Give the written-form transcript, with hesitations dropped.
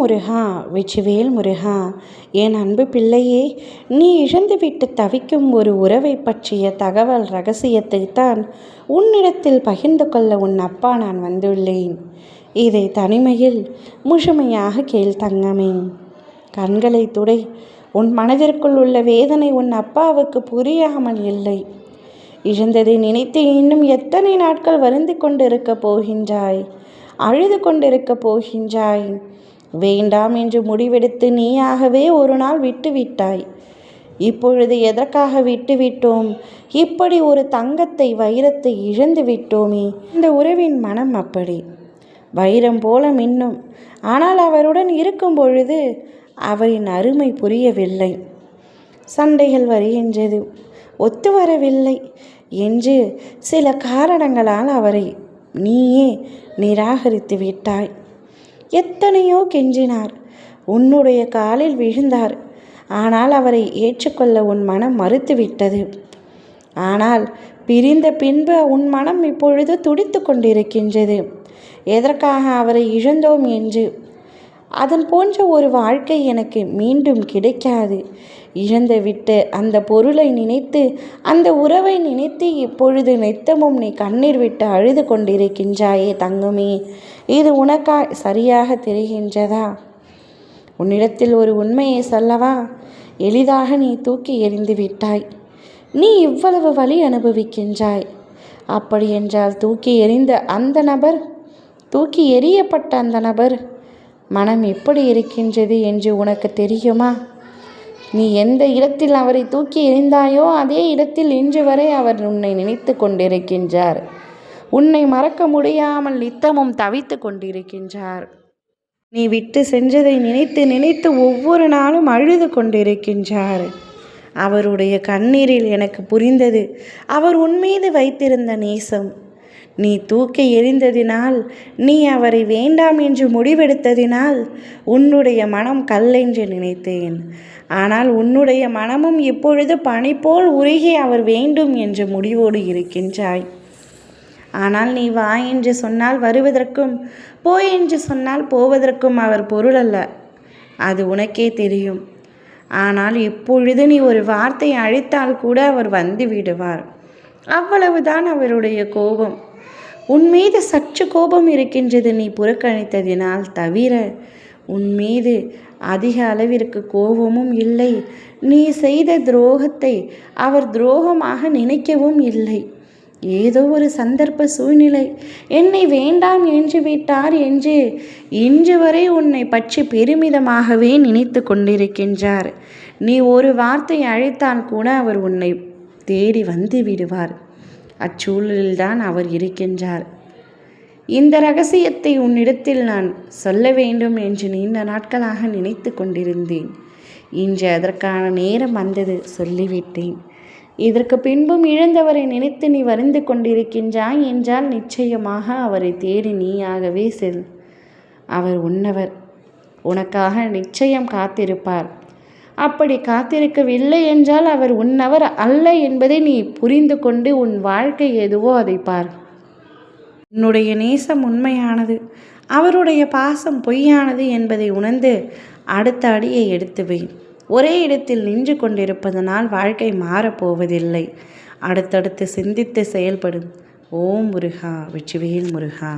முருகா, வெற்றிவேல் முருகா. என் அன்பு பிள்ளையே, நீ இழந்துவிட்டு தவிக்கும் ஒரு உறவை பற்றிய தகவல் ரகசியத்தை தான் உன்னிடத்தில் பகிர்ந்து கொள்ள உன் அப்பா நான் வந்துள்ளேன். இதை தனிமையில் முழுமையாக கேள் தங்கமே. கண்களை துடை. உன் மனதிற்குள் உள்ள வேதனை உன் அப்பாவுக்கு புரியாமல் இல்லை. இழந்ததை நினைத்து இன்னும் எத்தனை நாட்கள் வருந்தி கொண்டிருக்க போகின்றாய், அழுது கொண்டிருக்க போகின்றாய். வேண்டாம் என்று முடிவெடுத்து நீயாகவே ஒரு நாள் விட்டுவிட்டாய். இப்பொழுது எதற்காக விட்டுவிட்டோம்? இப்படி ஒரு தங்கத்தை, வைரத்தை இழந்து விட்டோமே. இந்த உறவின் மனம் அப்படி வைரம் போல மின்னும். ஆனால் அவருடன் இருக்கும் பொழுது அவரின் அருமை புரியவில்லை. சண்டைகள் வருகின்றது, ஒத்து வரவில்லை என்று சில காரணங்களால் அவரை நீயே நிராகரித்து விட்டாய். எத்தனையோ கெஞ்சினார், உன்னுடைய காலில் விழுந்தார். ஆனால் அவரை ஏற்றுக்கொள்ள உன் மனம் மறுத்துவிட்டது. ஆனால் பிரிந்த பின்பு உன் மனம் இப்பொழுது துடித்து கொண்டிருக்கின்றது. எதற்காக அவரை இழந்தோம் என்று. அதன் போன்ற ஒரு வாழ்க்கை எனக்கு மீண்டும் கிடைக்காது. இழந்து விட்டு அந்த பொருளை நினைத்து, அந்த உறவை நினைத்து இப்பொழுது நித்தமும் நீ கண்ணீர் விட்டு அழுது கொண்டிருக்கின்றாயே தங்கமே. இது உனக்காய் சரியாக தெரிகின்றதா? உன்னிடத்தில் ஒரு உண்மையை சொல்லவா? எளிதாக நீ தூக்கி எறிந்து விட்டாய். நீ இவ்வளவு வலி அனுபவிக்கின்றாய். அப்படி என்றால் தூக்கி எறிந்த அந்த நபர், தூக்கி எறியப்பட்ட அந்த நபர் மனம் எப்படி இருக்கின்றது என்று உனக்கு தெரியுமா? நீ எந்த இடத்தில் அவரை தூக்கி எறிந்தாயோ அதே இடத்தில் இன்று வரை அவர் உன்னை நினைத்து கொண்டிருக்கின்றார். உன்னை மறக்க முடியாமல் நித்தமும் தவித்து கொண்டிருக்கின்றார். நீ விட்டு சென்றதை நினைத்து நினைத்து ஒவ்வொரு நாளும் அழுது கொண்டிருக்கின்றார். அவருடைய கண்ணீரில் எனக்கு புரிந்தது அவர் உன்மீது வைத்திருந்த நேசம். நீ தூக்கி எறிந்ததினால், நீ அவரை வேண்டாம் என்று முடிவெடுத்ததினால் உன்னுடைய மனம் கல்லென்று நினைத்தேன். ஆனால் உன்னுடைய மனமும் இப்பொழுது பனி போல் உருகி அவர் வேண்டும் என்ற முடிவோடு இருக்கின்றாய். ஆனால் நீ வா என்று சொன்னால் வருவதற்கும், போய் என்று சொன்னால் போவதற்கும் அவர் பொருள் அல்ல, அது உனக்கே தெரியும். ஆனால் இப்பொழுது நீ ஒரு வார்த்தை அழைத்தால் கூட அவர் வந்து விடுவார். அவ்வளவுதான் அவருடைய கோபம். உன் மீது சற்று கோபம் இருக்கின்றது, நீ புறக்கணித்ததினால் தவிர உன் மீது அதிக அளவிற்கு கோபமும் இல்லை. நீ செய்த துரோகத்தை அவர் துரோகமாக நினைக்கவும் இல்லை. ஏதோ ஒரு சந்தர்ப்ப சூழ்நிலை என்னை வேண்டாம் என்று விட்டார் என்று இன்று வரை உன்னை பற்றி பெருமிதமாகவே நினைத்து கொண்டிருக்கின்றார். நீ ஒரு வார்த்தை அழைத்தால் கூட அவர் உன்னை தேடி வந்து விடுவார். அச்சூழலில்தான் அவர் இருக்கின்றார். இந்த ரகசியத்தை உன்னிடத்தில் நான் சொல்ல வேண்டும் என்று நீண்ட நாட்களாக நினைத்து கொண்டிருந்தேன். இன்று அதற்கான நேரம் வந்தது, சொல்லிவிட்டேன். இதற்கு பின்பும் இழந்தவரை நினைத்து நீ வருந்து கொண்டிருக்கின்றாய் என்றால் நிச்சயமாக அவரை தேடி நீயாகவே செல். அவர் உன்னவர், உனக்காக நிச்சயம் காத்திருப்பார். அப்படி காத்திருக்கவில்லை என்றால் அவர் உன்னவர் அல்ல என்பதை நீ புரிந்து கொண்டு உன் வாழ்க்கை எதுவோ அதை பார். உன்னுடைய நேசம் உண்மையானது, அவருடைய பாசம் பொய்யானது என்பதை உணர்ந்து அடுத்த அடியை எடுத்து வை. ஒரே இடத்தில் நின்று கொண்டிருப்பதனால் வாழ்க்கை மாறப்போவதில்லை. அடுத்தடுத்து சிந்தித்து செயல்படும். ஓம் முருகா, வெற்றிவேல் முருகா.